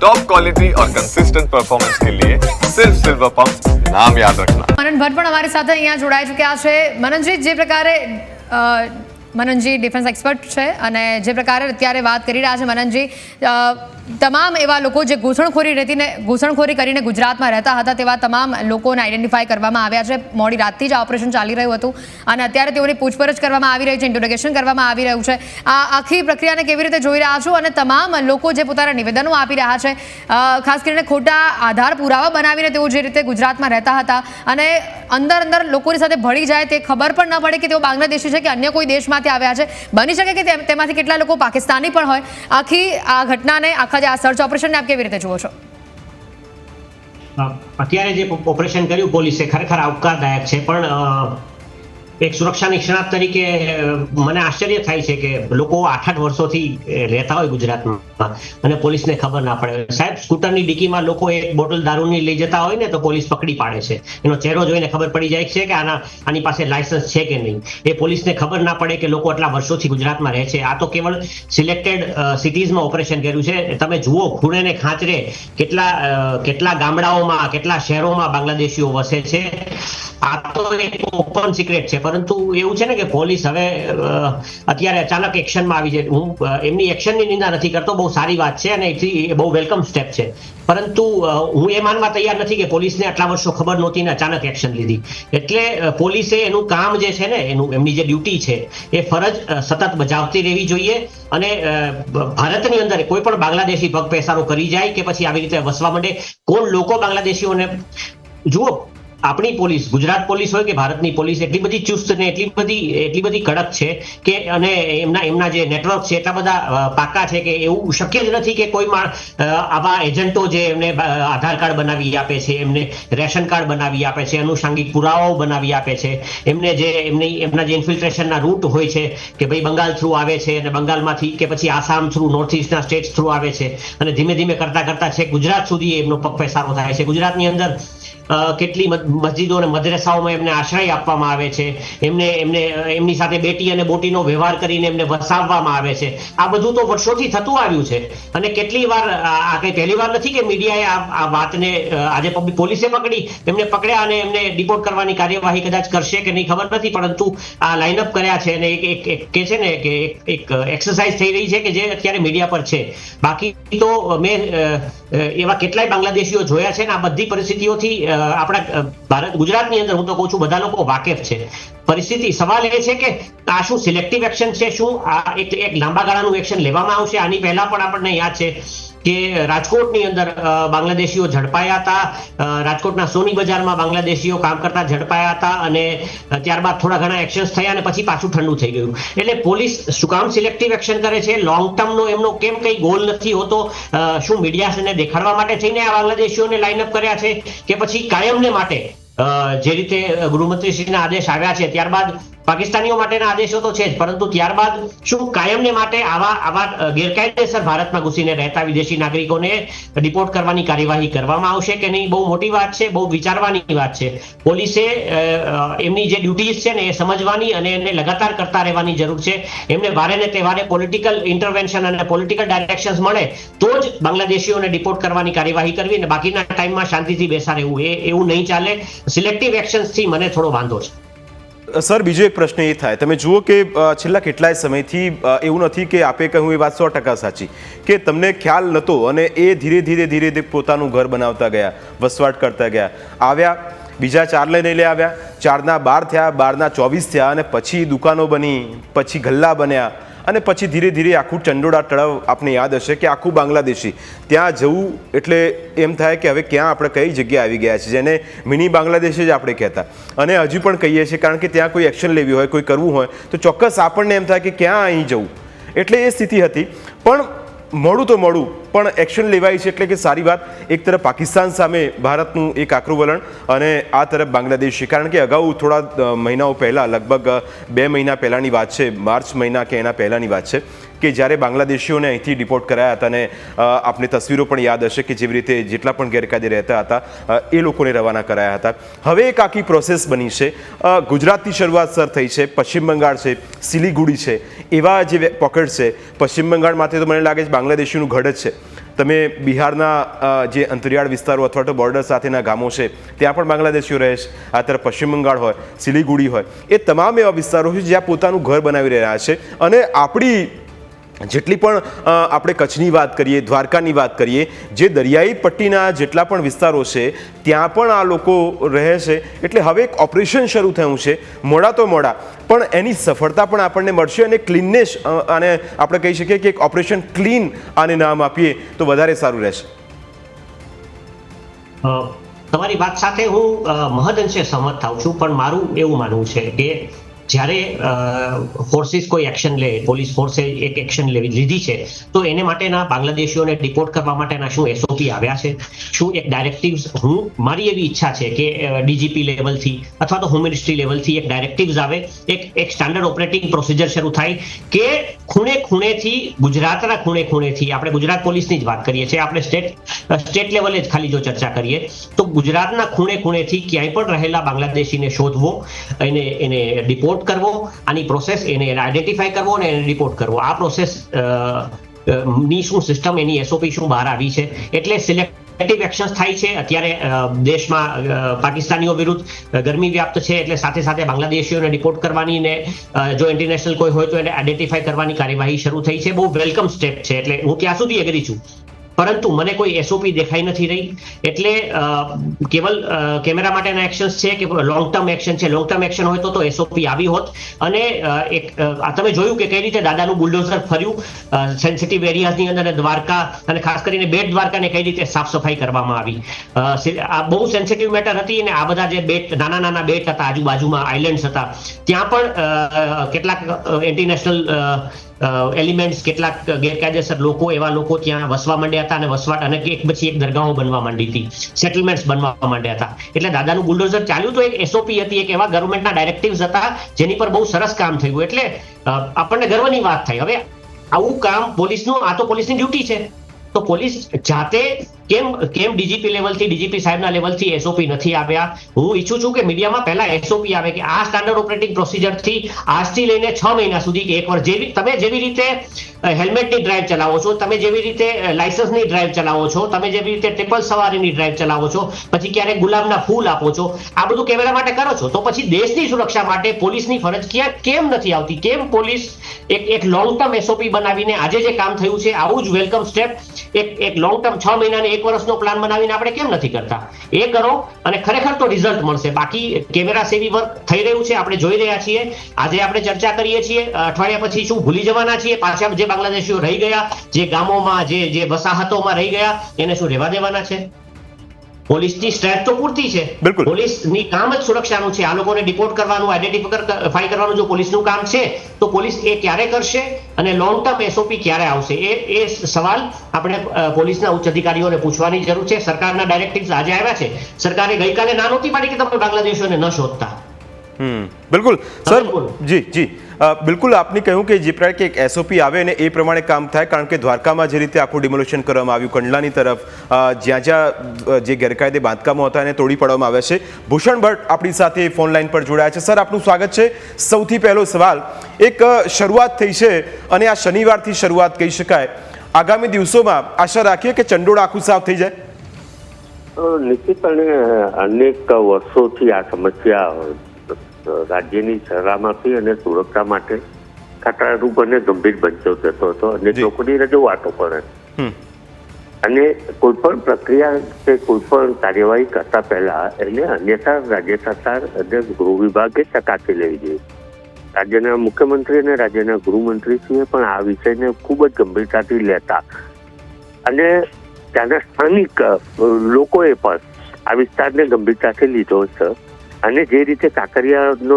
Top quality और consistent performance के लिए सिर्फ सिल्वर पंप नाम याद रखना। मनन भट्ट પણ અમારી સાથે અહીંયા જોડાઈ ચૂક્યા છે। મનનજી, જે પ્રકારે મનનજી ડિફેન્સ એક્સપર્ટ છે અને જે પ્રકારે અત્યારે વાત કરી રહ્યા છે મનનજી, તમામ એવા લોકો જે ઘૂસણખોરી કરીને ગુજરાતમાં રહેતા હતા તેવા તમામ લોકોને આઈડેન્ટિફાઈ કરવામાં આવ્યા છે। મોડી રાતથી જ આ ઓપરેશન ચાલી રહ્યું હતું અને અત્યારે તેઓની પૂછપરછ કરવામાં આવી રહી છે, ઇન્ટ્રોગેશન કરવામાં આવી રહ્યું છે। આ આખી પ્રક્રિયાને કેવી રીતે જોઈ રહ્યા છો અને તમામ લોકો જે પોતાના નિવેદનો આપી રહ્યા છે, ખાસ કરીને ખોટા આધાર પુરાવા બનાવીને તેઓ જે રીતે ગુજરાતમાં રહેતા હતા અને અંદર લોકોની સાથે ભળી જાય તે ખબર પણ ન પડે કે તેઓ બાંગ્લાદેશી છે કે અન્ય કોઈ દેશમાંથી આવ્યા છે, બની શકે કે તેમાંથી કેટલા લોકો પાકિસ્તાની પણ હોય। આખી આ ઘટનાને, આખા જે આ સર્ચ ઓપરેશનને આપ કેવી રીતે જુઓ છો? અત્યારે જે ઓપરેશન કર્યું પોલીસે ખરેખર આવકારદાયક છે, પણ એક સુરક્ષા નિષ્ણાત તરીકે મને આશ્ચર્ય થાય છે કે લોકો 8-8 વર્ષોથી રહેતા હોય ગુજરાતમાં અને પોલીસને ખબર ના પડે। સાહેબ, સ્કૂટરની ડિક્કીમાં લોકો એક બોટલ દારૂની લઈ જતા હોય ને તો પોલીસ પકડી પાડે છે, એનો ચહેરો જોઈને ખબર પડી જાય છે કે આની પાસે લાયસન્સ છે કે નહીં। એ પોલીસને ખબર ના પડે કે લોકો આટલા વર્ષોથી ગુજરાતમાં રહે છે। આ તો કેવળ સિલેક્ટેડ સિટીઝમાં ઓપરેશન કર્યું છે। તમે જુઓ ખૂણે ને ખાંચરે કેટલા ગામડાઓમાં, કેટલા શહેરોમાં બાંગ્લાદેશીઓ વસે છે। આ તો એક ઓપન સિક્રેટ છે, પરંતુ એવું છે ને કે પોલીસ હવે અત્યારે અચાનક એક્શનમાં આવી છે। હું એમની એક્શનની નિંદા નથી કરતો, બહુ સારી વાત છે અને એ બહુ વેલકમ સ્ટેપ છે, પરંતુ હું એ માનવા તૈયાર નથી કે પોલીસને આટલા વર્ષો ખબર નહોતી ને અચાનક એક્શન લીધી। એટલે પોલીસે એનું કામ જે છે ને, એમની જે ડ્યુટી છે એ ફરજ સતત બજાવતી રહેવી જોઈએ અને ભારતની અંદર કોઈ પણ બાંગ્લાદેશી પગ પેસારો કરી જાય કે પછી આવી રીતે વસવા માંડે, કોણ લોકો બાંગ્લાદેશીઓને જુઓ, આપણી પોલીસ, ગુજરાત પોલીસ હોય કે ભારતની પોલીસ, એટલી બધી ચુસ્ત ને એટલી બધી કડક છે કે અને એમના જે નેટવર્ક છે એટલા બધા પાકા છે કે એવું શક્ય જ નથી કે કોઈ આવા એજન્ટો જે એમને આધાર કાર્ડ બનાવી આપે છે, એમને રેશન કાર્ડ બનાવી આપે છે, અનુષાંગિક પુરાવાઓ બનાવી આપે છે, એમના જે ઇન્ફિલ્ટ્રેશનના રૂટ હોય છે કે ભાઈ બંગાળ થ્રુ આવે છે અને બંગાળમાંથી કે પછી આસામ થ્રુ, નોર્થ ઇસ્ટના સ્ટેટ્સ થ્રુ આવે છે અને ધીમે ધીમે કરતા છે ગુજરાત સુધી એમનો પગ પેસારો થાય છે। ગુજરાતની અંદર કેટલી મસ્જિદો અને મદ્રેસાઓમાં એમને આશ્રય આપવામાં આવે છે, એમની સાથે બેટી અને બોટીનો વ્યવહાર કરીને એમને વસાવવામાં આવે છે। આ બધું તો વર્ષોથી થતું આવ્યું છે અને કેટલી વાર, આ કઈ પહેલી વાર નથી કે મીડિયાએ આ વાતને, આજે પોલીસે એમને પકડ્યા અને એમને ડિપોર્ટ કરવાની કાર્યવાહી કદાચ કરશે કે નહીં ખબર નથી, પરંતુ આ લાઇનઅપ કર્યા છે અને કે છે ને કે એક એક્સરસાઇઝ થઈ રહી છે કે જે અત્યારે મીડિયા પર છે। બાકી તો મેં એવા કેટલાય બાંગ્લાદેશીઓ જોયા છે ને આ બધી પરિસ્થિતિઓથી આપણા ગુજરાતની અંદર હું તો કહું છું બધા લોકો વાકેફ છે પરિસ્થિતિ। સવાલ એ છે કે આ શું સિલેક્ટિવ એક્શન છે, શું આ એક લાંબા ગાળાનું એક્શન લેવામાં આવશે? આની પહેલા પણ આપણને યાદ છે કે રાજકોટની અંદર બાંગ્લાદેશીઓ ઝડપાયા હતા, રાજકોટના સોની બજારમાં બાંગ્લાદેશીઓ કામ કરતા ઝડપાયા હતા અને ત્યારબાદ થોડા ઘણા એક્શન્સ થયા અને પછી પાછું ઠંડુ થઈ ગયું। એટલે પોલીસ શું કામ સિલેક્ટિવ એક્શન કરે છે? લોંગ ટર્મનો એમનો કેમ કઈ ગોલ નથી હોતો? શું મીડિયાને દેખાડવા માટે થઈને આ બાંગ્લાદેશીઓને લાઇનઅપ કર્યા છે કે પછી કાયમને માટે, જે રીતે ગૃહમંત્રીશ્રીના આદેશ આવ્યા છે ત્યારબાદ પાકિસ્તાનીઓ માટેના આદેશો તો છે જ, પરંતુ ત્યારબાદ શું કાયમને માટે આવા ગેરકાયદેસર ભારતમાં ઘૂસીને રહેતા વિદેશી નાગરિકોને ડિપોર્ટ કરવાની કાર્યવાહી કરવામાં આવશે કે નહીં? બહુ મોટી વાત છે, બહુ વિચારવાની વાત છે। પોલીસે એમની જે ડ્યુટીઝ છે ને એ સમજવાની અને એને લગાતાર કરતા રહેવાની જરૂર છે। એમને વારે ને તહેવારે પોલિટિકલ ઇન્ટરવેન્શન અને પોલિટિકલ ડાયરેક્શન્સ મળે તો જ બાંગ્લાદેશીઓને ડિપોર્ટ કરવાની કાર્યવાહી કરવી અને બાકીના ટાઈમમાં શાંતિથી બેસા રહેવું, એવું નહીં ચાલે। સિલેક્ટિવ એક્શન્સથી મને થોડો વાંધો છે। સર, બીજો એક પ્રશ્ન એ થાય, તમે જુઓ કે છેલ્લા કેટલાય સમયથી એવું નથી કે આપે કહ્યું એ વાત 100% સાચી કે તમને ખ્યાલ નહોતો અને એ ધીરે પોતાનું ઘર બનાવતા ગયા, વસવાટ કરતા ગયા, આવ્યા, બીજા 4 લઈને આવ્યા, 4ના 12 થયા, 12ના 24 થયા અને પછી દુકાનો બની, પછી ગલ્લા બન્યા અને પછી ધીરે આખું ચંડોળા તળાવ આપને યાદ હશે કે આખું બાંગ્લાદેશી ત્યાં જવું એટલે એમ થાય કે હવે ક્યાં આપણે કઈ જગ્યાએ આવી ગયા છે, જેને મિની બાંગ્લાદેશ જ આપણે કહેતા અને હજુ પણ કહીએ છીએ, કારણ કે ત્યાં કોઈ એક્શન લેવી હોય, કોઈ કરવું હોય તો ચોક્કસ આપણને એમ થાય કે ક્યાં અહીં જવું। એટલે એ સ્થિતિ હતી, પણ મોડું તો મોડું પણ એક્શન લેવાય છે એટલે કે સારી વાત। એક તરફ પાકિસ્તાન સામે ભારતનું એક આકરું વલણ અને આ તરફ બાંગ્લાદેશી, કારણ કે અગાઉ થોડા મહિનાઓ પહેલાં, લગભગ 2 મહિના પહેલાંની વાત છે, માર્ચ મહિના કે એના પહેલાંની વાત છે કે જ્યારે બાંગ્લાદેશીઓને અહીંથી ડિપોર્ટ કરાયા હતા અને આપને તસવીરો પણ યાદ હશે કે જેવી રીતે જેટલા પણ ગેરકાયદે રહેતા હતા એ લોકોને રવાના કરાયા હતા। હવે એક આખી પ્રોસેસ બની છે। ગુજરાતથી શરૂઆત સર થઈ છે, પશ્ચિમ બંગાળ છે, સિલિગુડી છે, એવા જે પોકેટ છે, પશ્ચિમ બંગાળમાંથી તો મને લાગે છે બાંગ્લાદેશીનું ગઢ જ છે। તમે બિહારના જે અંતરિયાળ વિસ્તારો અથવા તો બોર્ડર સાથેના ગામો છે ત્યાં પણ બાંગ્લાદેશીઓ રહે છે. આ તરફ પશ્ચિમ બંગાળ હોય, સિલિગુડી હોય, એ તમામ એવા વિસ્તારો છે જ્યાં પોતાનું ઘર બનાવી રહ્યા છે. અને આપણી જેટલી પણ આપણે કચ્છની વાત કરીએ, દ્વારકાની વાત કરીએ, જે દરિયાઈ પટ્ટીના જેટલા પણ વિસ્તારો છે ત્યાં પણ આ લોકો રહે છે. એટલે હવે એક ઓપરેશન શરૂ થયું છે, મોડા તો મોડા પણ એની સફળતા પણ આપણને મળશે. અને ક્લીનનેસ, અને આપણે કહી શકીએ કે એક ઓપરેશન ક્લીન આને નામ આપીએ તો વધારે સારું રહેશે. તમારી વાત સાથે હું મહદઅંશે સહમત થાઉં છું, પણ મારું એવું માનવું છે કે જ્યારે ફોર્સિસ કોઈ એક્શન લે, પોલીસ ફોર્સે એક એક્શન લીધી છે, તો એને માટેના બાંગ્લાદેશીઓને ડિપોર્ટ કરવા માટેના શું એસઓપી આવ્યા છે, શું એક ડાયરેક્ટિવ્સ, મારી એવી ઈચ્છા છે કે ડીજીપી લેવલથી અથવા તો હોમ મિનિસ્ટ્રી લેવલથી એક ડાયરેક્ટિવ્સ આવે, એક સ્ટાન્ડર્ડ ઓપરેટિંગ પ્રોસિજર શરૂ થાય કે ખૂણે ખૂણેથી, ગુજરાતના ખૂણે ખૂણેથી, આપણે ગુજરાત પોલીસની જ વાત કરીએ છીએ, આપણે સ્ટેટ લેવલે જ ખાલી જો ચર્ચા કરીએ તો ગુજરાતના ખૂણે ખૂણેથી ક્યાંય પણ રહેલા બાંગ્લાદેશીને શોધવો, એને ડિપોર્ટ કરવો, આની પ્રોસેસ, એને આઈડેન્ટિફાઈ કરવો અને એને રિપોર્ટ કરવો. આ પ્રોસેસ ની શું સિસ્ટમ, એની એસઓપી શું બહાર આવી છે. એટલે સિલેક્ટિવ એક્શન્સ થાય છે. અત્યારે દેશમાં પાકિસ્તાનીઓ વિરુદ્ધ ગરમી વ્યાપ્ત છે, એટલે સાથે સાથે બાંગ્લાદેશીઓને રિપોર્ટ કરવાની ને જો ઇન્ટરનેશનલ કોઈ હોય તો એને આઈડેન્ટિફાઈ કરવાની કાર્યવાહી શરૂ થઈ છે. બહુ વેલકમ સ્ટેપ છે, એટલે હું ત્યાં સુધી એગ્રી છું. પરંતુ મને કોઈ એસઓપી દેખાઈ નથી રહી. એટલે કેવલ કેમેરા માટેના એક્શન્સ છે કે લોંગ ટર્મ એક્શન છે? લોંગ ટર્મ એક્શન હોય તો એસઓપી આવી હોત. અને તમે જોયું કે કઈ રીતે દાદાનું બુલડોઝર ફર્યું સેન્સિટિવ એરિયાઝની અંદર, દ્વારકા અને ખાસ કરીને બેટ દ્વારકાને કઈ રીતે સાફ સફાઈ કરવામાં આવી. આ બહુ સેન્સિટિવ મેટર હતી. અને આ બધા જે બેટ, નાના નાના બેટ હતા, આજુબાજુમાં આઇલેન્ડ્સ હતા, ત્યાં પણ કેટલાક ઇન્ટરનેશનલ એલિમેન્ટ્સ, કેટલાક ગેરકાયદેસર લોકો, એવા લોકો ત્યાં વસવા માંડ્યા હતા અને વસવાટ, અને એક પછી એક દરગાહો બનવા માંડી હતી, સેટલમેન્ટ્સ બનવા માંડ્યા હતા. એટલે દાદાનું બુલડોઝર ચાલ્યું તો એક એસઓપી હતી, એક એવા ગવર્મેન્ટના ડાયરેક્ટિવ્સ હતા જેની પર બહુ સરસ કામ થયું. એટલે આપણને ગર્વની વાત થાય. હવે આવું કામ પોલીસનું, આ તો પોલીસની ડ્યુટી છે, તો પોલીસ જાતે કેમ ડીજીપી લેવલથી, ડીજીપી સાહેબના લેવલથી એસઓપી નથી આવ્યા? હું ઈચ્છું છું કે મીડિયામાં પહેલા એસઓપી આવે કે આ સ્ટાન્ડર્ડ ઓપરેટિંગ પ્રોસિજરથી આજથી લઈને 6 મહિના સુધી કે એક વર્ષ, તમે જેવી રીતે હેલ્મેટની ડ્રાઈવ ચલાવો છો, તમે જેવી રીતે લાયસન્સની ડ્રાઈવ ચલાવો છો, તમે જેવી રીતે ટ્રિપલ સવારીની ડ્રાઈવ ચલાવો છો, પછી ક્યારેક ગુલાબના ફૂલ આપો છો, આ બધું કેમેરા માટે કરો છો, તો પછી દેશની સુરક્ષા માટે પોલીસની ફરજ કેમ નથી આવતી? કેમ પોલીસ એક લોંગ ટર્મ એસઓપી બનાવીને આજે જે કામ થયું છે, આવું જ વેલકમ સ્ટેપ, એક લોંગ ટર્મ 6 મહિનાને 1 વર્ષનો પ્લાન બનાવીને આપણે કેમ નથી કરતા? એ કરો અને ખરેખર તો રિઝલ્ટ મળશે. બાકી કેમેરા સેવી વર્ક થઈ રહ્યું છે, આપણે જોઈ રહ્યા છીએ. આજે આપણે ચર્ચા કરીએ છીએ, અઠવાડિયા પછી શું ભૂલી જવાના છીએ? પાછા જે બાંગ્લાદેશીઓ રહી ગયા, જે ગામોમાં, જે વસાહતોમાં રહી ગયા, એને શું રહેવા દેવાના છે? પોલીસની સ્ટ્રેન્થ તો પૂરતી છે. પોલીસની કામ જ સુરક્ષાનું છે. આ લોકોને ડિપોર્ટ કરવાનું, આઈડેન્ટિફાઈ કરવાનું જો પોલીસનું કામ છે, તો પોલીસ એ ક્યારે કરશે અને લોંગ ટર્મ એસઓપી ક્યારે આવશે? એ સવાલ આપણે પોલીસના ઉચ્ચ અધિકારીઓને પૂછવાની જરૂર છે. સરકારના ડાયરેક્ટિવ્સ આજે આવ્યા છે. સરકારે ગઈકાલે ના નહોતી પાડી કે તમે બાંગ્લાદેશીઓને ન શોધતા. બિલકુલ સર, જી બિલકુલ. આપને કહ્યું કે જે પ્રમાણે એક એસઓપી આવે અને એ પ્રમાણે કામ થાય. કારણ કે દ્વારકામાં જે રીતે આખું ડિમોલિશન કરવામાં આવ્યું, કંડલાની તરફ જ્યાં જે ગેરકાયદે બાંધકામો હતા એને તોડી પાડવામાં આવ્યા છે. ભૂષણ ભટ્ટ આપણી સાથે ફોન લાઈન પર જોડાયા છે. સર, આપનું સ્વાગત છે. સૌથી પહેલો સવાલ, એક શરૂઆત થઈ છે અને આ શનિવારથી શરૂઆત કહી શકાય. આગામી દિવસોમાં આશા રાખીએ કે ચંડોળ આખું સાફ થઈ જાય? નિશ્ચિતપણે અનેક વર્ષોથી આ સમસ્યા રાજ્યની સલામતી અને સુરક્ષા માટે ખતરારૂપ અને ગંભીર બનતો જતો હતો અને લોકોની રજૂઆતો પણ. અને કોઈ પણ પ્રક્રિયા કે કોઈ પણ કાર્યવાહી કરતા પહેલા એને અન્યથા રાજ્ય સરકાર અને ગૃહ વિભાગે ચકાસી લેવી જોઈએ. રાજ્યના મુખ્યમંત્રી અને રાજ્યના ગૃહમંત્રીશ્રીએ પણ આ વિષયને ખૂબ જ ગંભીરતાથી લેતા અને ત્યાંના સ્થાનિક લોકોએ પણ આ વિસ્તારને ગંભીરતાથી લીધો છે. અને જે રીતે કાંકરિયાનો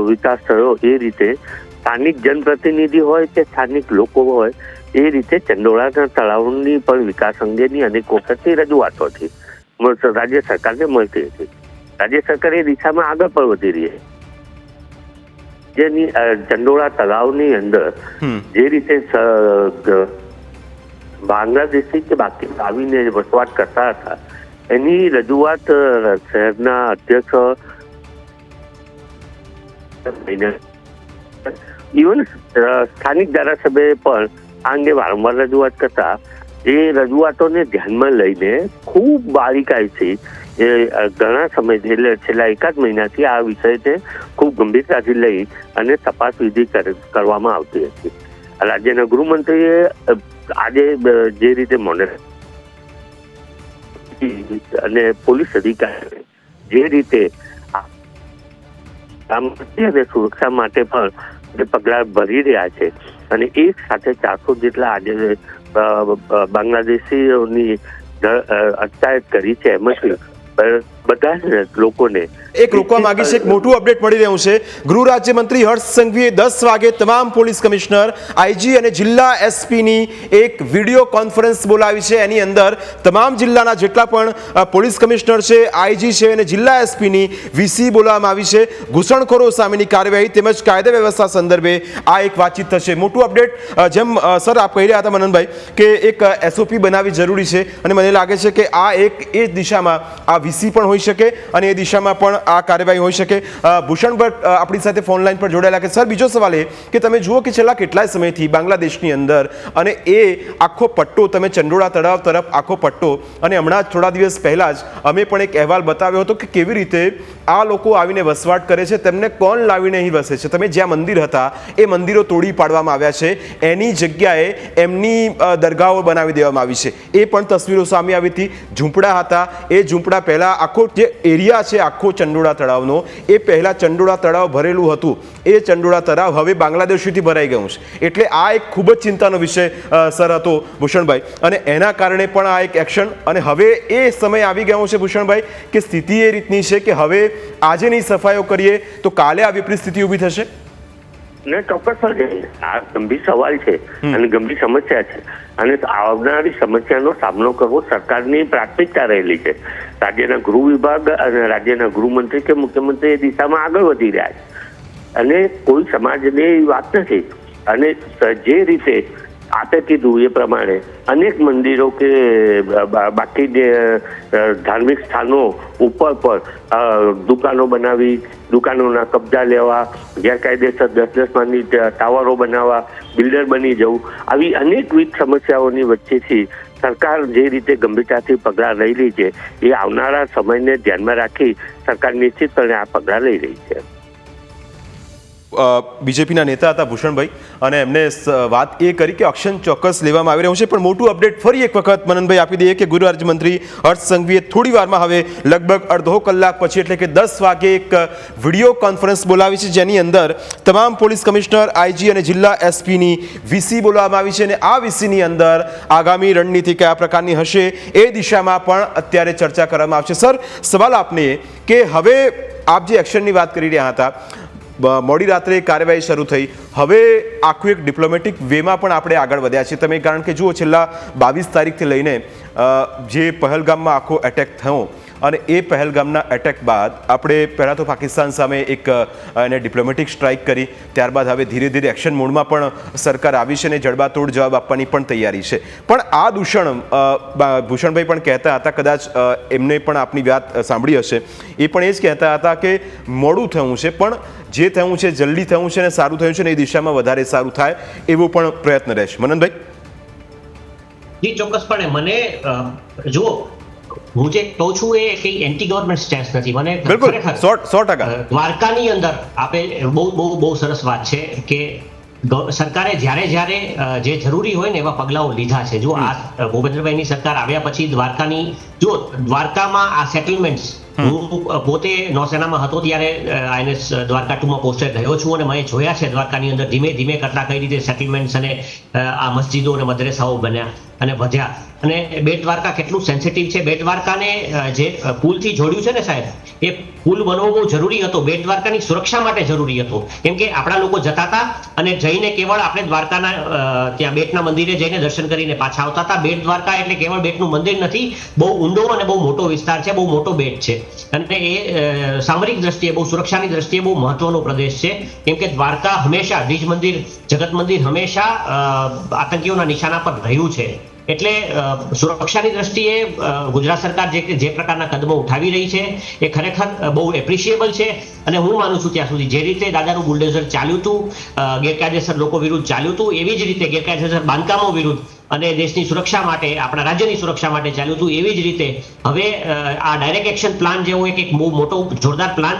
વિકાસ થયો એ રીતે સ્થાનિક જનપ્રતિનિધિ હોય કે સ્થાનિક લોકો હોય એ રીતે ચંડોળાના તળાવની પણ વિકાસ અંગેની અનેક વખતની રજૂઆતો હતી, રાજ્ય સરકારને મળતી હતી. રાજ્ય સરકાર એ દિશામાં આગળ પણ વધી રહી છે. જેની ચંડોળા તળાવની અંદર જે રીતે બાંગ્લાદેશી કે બાકી આવીને વસવાટ કરતા હતા એની રજૂઆત શહેરના અધ્યક્ષ, ઇવન સ્થાનિક ધારાસભ્યએ પણ આ અંગે વારંવાર રજૂઆત કરતા એ રજૂઆતોને ધ્યાનમાં લઈને ખૂબ બારીકાઈથી ઘણા સમયથી એટલે છેલ્લા એકાદ મહિનાથી આ વિષયને ખૂબ ગંભીરતાથી લઈ અને તપાસ વિધિ કરવામાં આવતી હતી. રાજ્યના ગૃહમંત્રીએ આજે જે રીતે અને પોલીસ અધિકારી જે રીતે અને સુરક્ષા માટે પણ પગલાં ભરી રહ્યા છે અને એક સાથે 400 જેટલા આજે બાંગ્લાદેશીઓની અટકાયત કરી છે. એમાંથી બધા જ લોકોને એક રોકવા માંગી છે. એક મોટું અપડેટ મળી રહ્યું છે. ગૃહ રાજ્યમંત્રી હર્ષ સંઘવીએ 10 વાગે તમામ પોલીસ કમિશનર, આઈજી અને જિલ્લા એસપીની એક વિડીયો કોન્ફરન્સ બોલાવી છે. એની અંદર તમામ જિલ્લાના જેટલા પણ પોલીસ કમિશનર છે, આઈજી છે અને જિલ્લા એસપીની વીસી બોલાવવામાં આવી છે. ઘૂસણખોરો સામેની કાર્યવાહી તેમજ કાયદા વ્યવસ્થા સંદર્ભે આ એક વાતચીત થશે. મોટું અપડેટ. જેમ સર આપ કહી રહ્યા હતા મનનભાઈ કે એક એસઓપી બનાવવી જરૂરી છે અને મને લાગે છે કે આ એક એ દિશામાં આ વીસી પણ હોઈ શકે અને એ દિશામાં પણ આ કાર્યવાહી હોઈ શકે. ભૂષણ ભટ્ટ આપણી સાથે ફોન લાઈન પર જોડાયેલા કે સર બીજો સવાલ એ કે તમે જુઓ કે છેલ્લા કેટલાય સમયથી બાંગ્લાદેશની અંદર અને એ આખો પટ્ટો તમે ચંડોળા તળાવ તરફ આખો પટ્ટો અને હમણાં જ થોડા દિવસ પહેલા જ અમે પણ એક અહેવાલ બતાવ્યો હતો કે કેવી રીતે આ લોકો આવીને વસવાટ કરે છે, તેમને કોણ લાવીને અહીં વસે છે. તમે જ્યાં મંદિર હતા એ મંદિરો તોડી પાડવામાં આવ્યા છે, એની જગ્યાએ એમની દરગાહો બનાવી દેવામાં આવી છે. એ પણ તસવીરો સામે આવી હતી. ઝૂંપડા હતા, એ ઝૂંપડા પહેલા આખો જે એરિયા છે આખો ચંડોળા તળાવનો એ પહેલા ચંડોળા તળાવ ભરેલું હતું, એ ચંડોળા તળાવ હવે બાંગ્લાદેશીથી ભરાઈ ગયું છે. એટલે આ એક ખૂબ જ ચિંતાનો વિષય સર હતો ભૂષણભાઈ અને એના કારણે પણ આ એક એક્શન અને હવે એ સમય આવી ગયો છે ભૂષણભાઈ કે સ્થિતિ એ રીતની છે કે હવે આજે નહીં સફાઈઓ કરીએ તો કાલે આ વિપરીત સ્થિતિ ઊભી થશે. ને ચોક્કસ આ ગંભીર સવાલ છે અને ગંભીર સમસ્યા છે અને આવનારી સમસ્યાનો સામનો કરવો સરકારની પ્રાથમિકતા રહેલી છે. રાજ્યના ગૃહ વિભાગ અને રાજ્યના ગૃહમંત્રી કે મુખ્યમંત્રી એ દિશામાં આગળ વધી રહ્યા છે અને કોઈ સમાજની વાત નથી. અને જે રીતે આપે કીધું એ પ્રમાણે અનેક મંદિરો કે બાકી જે ધાર્મિક સ્થાનો ઉપર પર દુકાનો બનાવી, દુકાનોના કબજા લેવા, ગેરકાયદેસર 10-10 માળની ટાવરો બનાવવા, બિલ્ડર બની જવું, આવી અનેકવિધ સમસ્યાઓની વચ્ચેથી સરકાર જે રીતે ગંભીરતાથી પગલાં લઈ રહી છે એ આવનારા સમયને ધ્યાનમાં રાખી સરકાર નિશ્ચિતપણે આ પગલાં લઈ રહી છે. બીજેપીના નેતા હતા ભૂષણભાઈ અને એમને વાત એ કરી કે એક્શન ચોક્કસ લેવામાં આવી રહ્યું છે. પણ મોટું અપડેટ ફરી એક વખત મનનભાઈ આપી દઈએ કે ગૃહ રાજ્યમંત્રી હર્ષ સંઘવીએ થોડી વારમાં હવે લગભગ અડધો કલાક પછી એટલે કે 10 વાગે એક વિડીયો કોન્ફરન્સ બોલાવી છે જેની અંદર તમામ પોલીસ કમિશનર, આઈજી અને જિલ્લા એસપીની વીસી બોલાવવામાં આવી છે અને આ વીસીની અંદર આગામી રણનીતિ કયા પ્રકારની હશે એ દિશામાં પણ અત્યારે ચર્ચા કરવામાં આવશે. સર સવાલ આપને કે હવે આપ જે એક્શનની વાત કરી રહ્યા હતા, મોડી રાત્રે કાર્યવાહી શરૂ થઈ, હવે આખું એક ડિપ્લોમેટિક વેમાં પણ આપણે આગળ વધ્યા છીએ. તમે કારણ કે જુઓ છેલ્લા 22 તારીખથી લઈને જે પહલગામમાં આખો એટેક થયો અને એ પહેલગામના એટેક બાદ આપણે પહેલાં તો પાકિસ્તાન સામે એક એને ડિપ્લોમેટિક સ્ટ્રાઇક કરી, ત્યારબાદ હવે ધીરે ધીરે એક્શન મોડમાં પણ સરકાર આવી છે અને જડબાતોડ જવાબ આપવાની પણ તૈયારી છે. પણ આ દૂષણ ભૂષણભાઈ પણ કહેતા હતા, કદાચ એમને પણ આપની વાત સાંભળી હશે, એ પણ એ જ કહેતા હતા કે મોડું થયું છે પણ જે થયું છે જલ્દી થયું છે અને સારું થયું છે ને એ દિશામાં વધારે સારું થાય એવો પણ પ્રયત્ન રહેશે. મનનભાઈ? જી ચોક્કસપણે. મને જુઓ, હું જે કહું છું એ કઈ એન્ટી ગવર્મેન્ટ સ્ટેન્સ નથી. મને બિલકુલ 100% દ્વારકાની અંદર આપણે બહુ સરસ વાત છે કે સરકારે જ્યારે જે જરૂરી હોય ને એવા પગલાઓ લીધા છે. જો આ ભૂપેન્દ્રભાઈની સરકાર આવ્યા પછી દ્વારકામાં આ સેટલમેન્ટ્સ, હું પોતે નૌસેનામાં હતો ત્યારે આઈએનએસ દ્વારકા 2માં પોસ્ટેડ રહ્યો છું અને મેં જોયા છે દ્વારકાની અંદર ધીમે ધીમે કરતા કઈ રીતે સેટલમેન્ટ્સ અને આ મસ્જિદો અને મદ્રેસાઓ બન્યા અને વધ્યા. અને બેટ દ્વારકા કેટલું સેન્સિટિવ છે. બેટ દ્વારકાને જે પુલથી જોડ્યું છે ને સાહેબ, એ પુલ બનવો બહુ જરૂરી હતો. બેટ દ્વારકાની સુરક્ષા માટે જરૂરી હતો. કેમ કે આપણા લોકો જતા હતા અને જઈને કેવળ આપણે દ્વારકાના ત્યાં બેટના મંદિરે જઈને દર્શન કરીને પાછા આવતા હતા. બેટ દ્વારકા એટલે કેવળ બેટનું મંદિર નથી, બહુ ઊંડો અને બહુ મોટો વિસ્તાર છે, બહુ મોટો બેટ છે અને એ સામરિક દ્રષ્ટિએ, બહુ સુરક્ષાની દ્રષ્ટિએ બહુ મહત્વનો પ્રદેશ છે. કેમ કે દ્વારકા હંમેશા, દ્વિજ મંદિર, જગત મંદિર હંમેશા આતંકીઓના નિશાના પર રહ્યું છે. એટલે સુરક્ષાની દ્રષ્ટિએ ગુજરાત સરકાર જે પ્રકારના કદમો ઉઠાવી રહી છે એ ખરેખર બહુ એપ્રિશિએબલ છે. અને હું માનું છું ત્યાં સુધી જે રીતે દાદાનું બુલડોઝર ચાલ્યું હતું, ગેરકાયદેસર લોકો વિરુદ્ધ ચાલ્યું હતું, એવી જ રીતે ગેરકાયદેસર બાંધકામો વિરુદ્ધ અને દેશની સુરક્ષા માટે, આપણા રાજ્યની સુરક્ષા માટે ચાલ્યું હતું, એવી જ રીતે હવે આ ડાયરેક્ટ એક્શન પ્લાન જેવો એક બહુ મોટો જોરદાર પ્લાન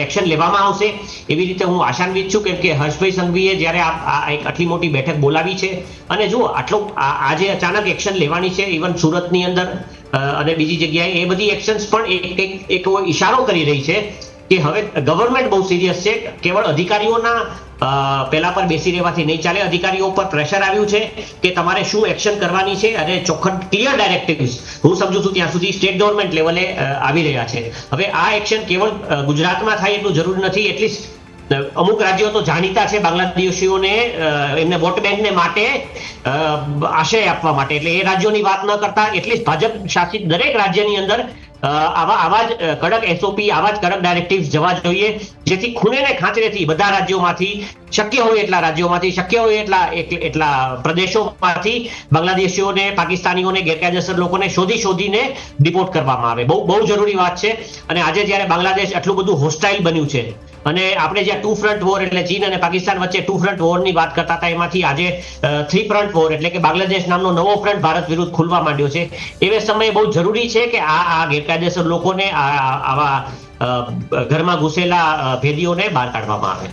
એક્શન લેવામાં આવશે એવી રીતે હું આશાન્વિત છું, કેમ કે હર્ષભાઈ સંઘવીએ જ્યારે આ એક આટલી મોટી બેઠક બોલાવી છે અને જુઓ આજે અચાનક એક્શન લેવાની છે, ઇવન સુરતની અંદર અને બીજી જગ્યાએ એ બધી એક્શન્સ પણ એક ઈશારો કરી રહી છે કે હવે ગવર્મેન્ટ બહુ સિરિયસ છે. કેવળ અધિકારીઓના પેલા પર બેસી રહેવાથી નહીં ચાલે, અધિકારીઓ પર પ્રેશર આવ્યું છે કે તમારે શું એક્શન કરવાની છે અને ચોખ્ખા ક્લિયર ડાયરેક્ટિવ્સ હું સમજુ છું ત્યાં સુધી સ્ટેટ ગવર્મેન્ટ લેવલે આવી રહ્યા છે. હવે આ એક્શન કેવળ ગુજરાતમાં થાય એટલું જરૂરી નથી, એટલીસ્ટ અમુક રાજ્યો તો જાણીતા છે બાંગ્લાદેશીઓને એમને વોટ બેંકને માટે આશ્રય આપવા માટે, એટલે એ રાજ્યોની વાત ન કરતા એટલીસ્ટ ભાજપ શાસિત દરેક રાજ્યની અંદર આવા જ કડક એસઓપી, આવા જ કડક ડાયરેક્ટિવ્સ જવા જોઈએ, જેથી ખૂણે ને ખાંચરેથી બધા રાજ્યોમાંથી, શક્ય હોય એટલા રાજ્યોમાંથી, શક્ય હોય એટલા પ્રદેશોમાંથી બાંગ્લાદેશીઓને, પાકિસ્તાનીઓને, ગેરકાયદેસર લોકોને શોધીને ડિપોર્ટ કરવામાં આવે. બહુ જરૂરી વાત છે. અને આજે જ્યારે બાંગ્લાદેશ આટલું બધું હોસ્ટાઇલ બન્યું છે અને આપણે જ્યાં ટુ ફ્રન્ટ વોર એટલે ચીન અને પાકિસ્તાન વચ્ચે ટુ ફ્રન્ટ વોરની વાત કરતા હતા, એમાંથી આજે થ્રી ફ્રન્ટ વોર એટલે કે બાંગ્લાદેશ નામનો નવો ફ્રન્ટ ભારત વિરુદ્ધ ખુલવા માંડ્યો છે. એવે સમયે બહુ જરૂરી છે કે આ ગેરકાયદેસર લોકોને, આવા ઘરમાં ઘૂસેલા ભેદીઓને બહાર કાઢવામાં આવે.